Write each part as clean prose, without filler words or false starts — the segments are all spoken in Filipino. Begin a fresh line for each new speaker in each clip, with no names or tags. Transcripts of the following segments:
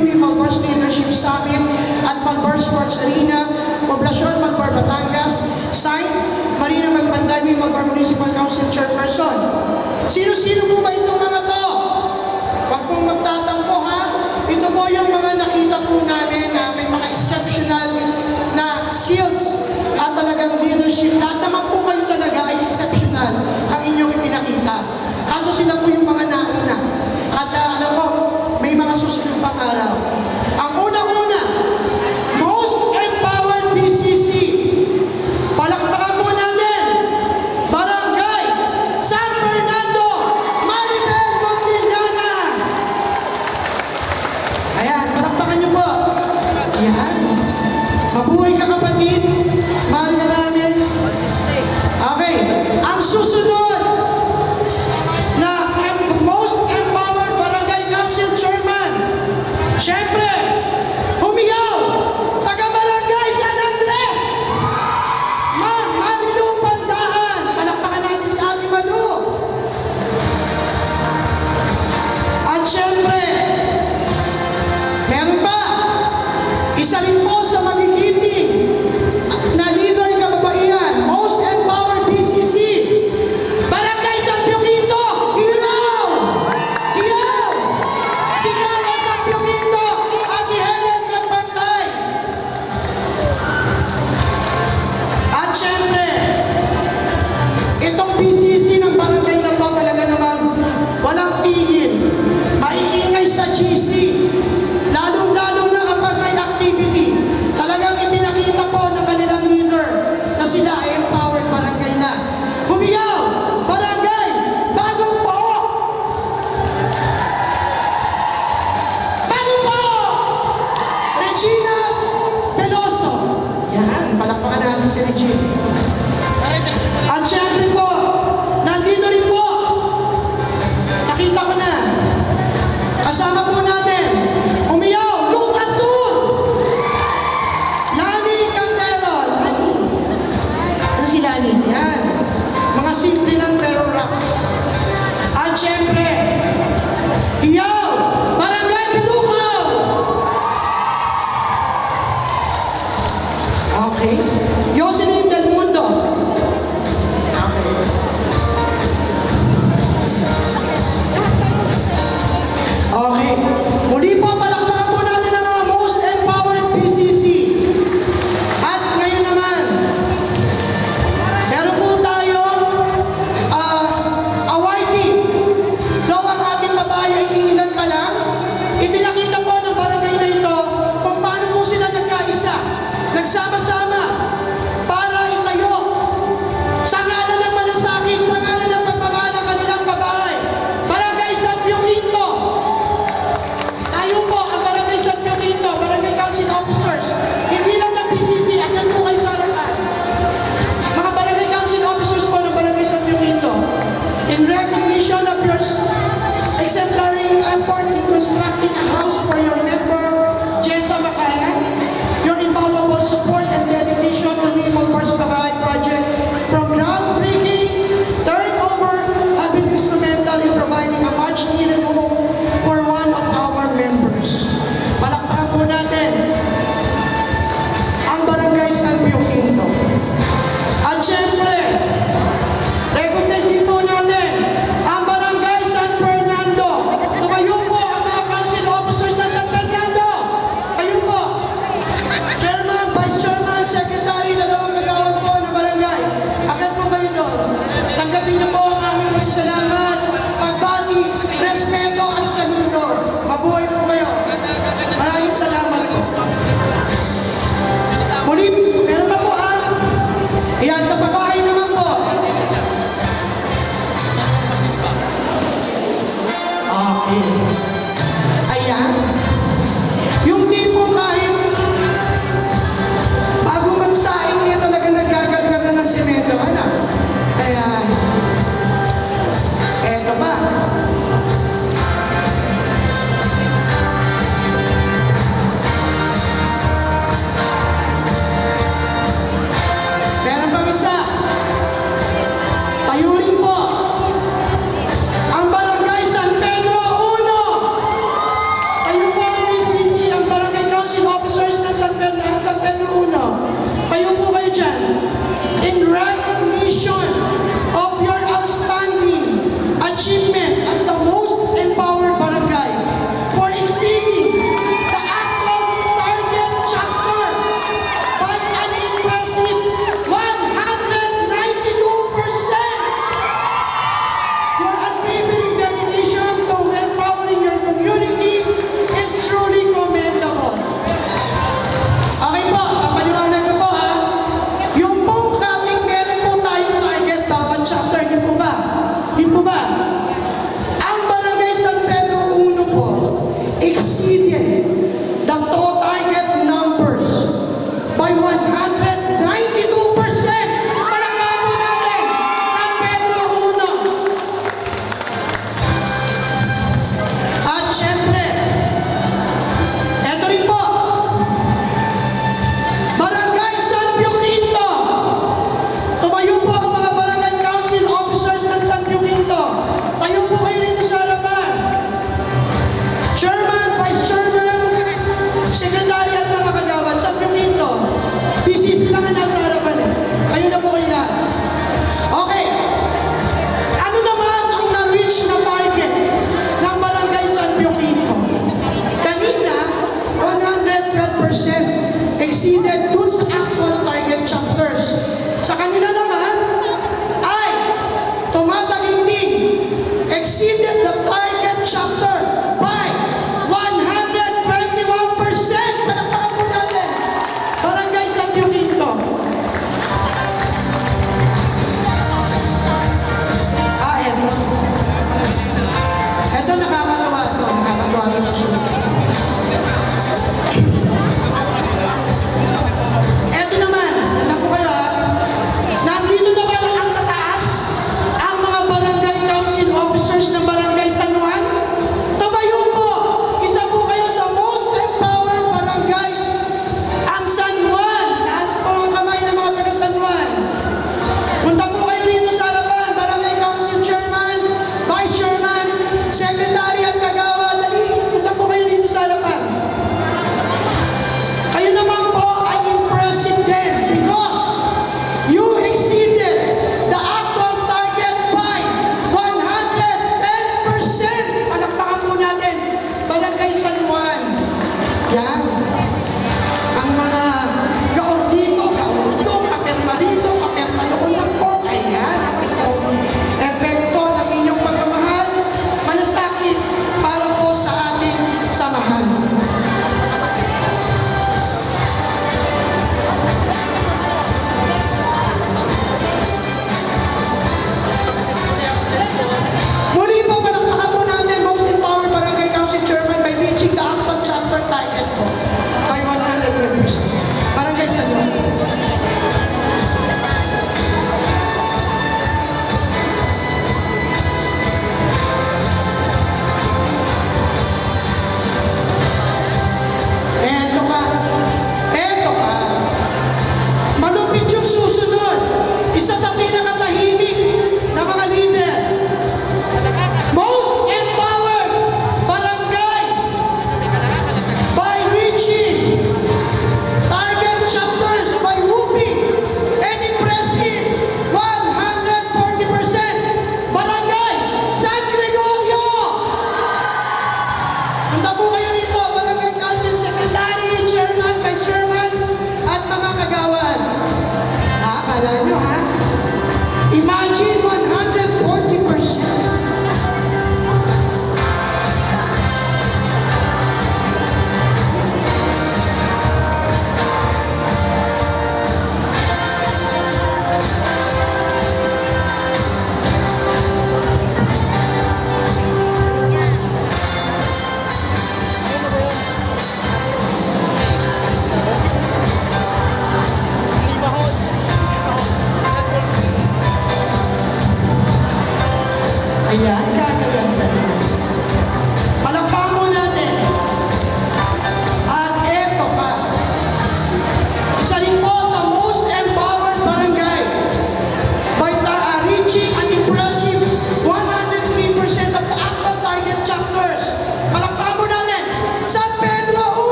UP Malbar Leadership Summit at Malbar Sports Arena, Poblasyon Malbar, Batangas. Signed, Marina Magpanday, Malbar Municipal Council Chairperson. Sino-sino po ba itong mga to? Huwag pong magtatampo, ha? Ito po yung mga nakita po namin na may mga exceptional na skills at talagang leadership. Lahat naman po kayo talaga ay exceptional ang inyong ipinakita. Kaso sila po yung mga nauna. At alam ko, may mga susunod pang araw. Ang unang-una, most empowered PCC. Palakpakan po natin. Barangay San Fernando, Maribel Montillana. Ayan, palakpakan nyo po. Ayan. Mabuhay ka, kapatid. Mahal ka namin. Okay. Ang susunod na most empowered barangay council chairman. Siyempre, humiyaw. Taga-barangay San Andres. Ma'am Marilu Pandaan. Palakpakan natin si Ate Malu. At siyempre, meron pa. Isa rin po sa magigiting na leader ng kababaihan, most empowered PCC, Barangay San Pioquito, Hilaw! Hilaw! Sigawa San Pioquito, Ate Helen Magpantay. At syempre, itong PCC ng barangay na po talaga namang walang tigil. Maiingay sa GC. Lalong-lalo na kapag may activity. Talagang ipinakita po ng kanilang leader na sila ay empowered barangay na. Humiyaw! Barangay! Bagong po! Bagong po! Regina Veloso. Yan, palakpakan natin si Regina. At syempre po, nandito rin po. Nakita ko na. Kasama po natin, umiyaw, Lucas Sur! Lani Cantero. Lani. Ano si Lani? Yan. Mga simple lang pero rock. At syempre, Hiyaw! Barangay Pilukaw! Okay. Jocelyn Del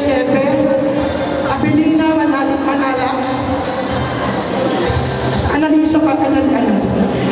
Sepe, Abilina Manala, Analisa Patanagano.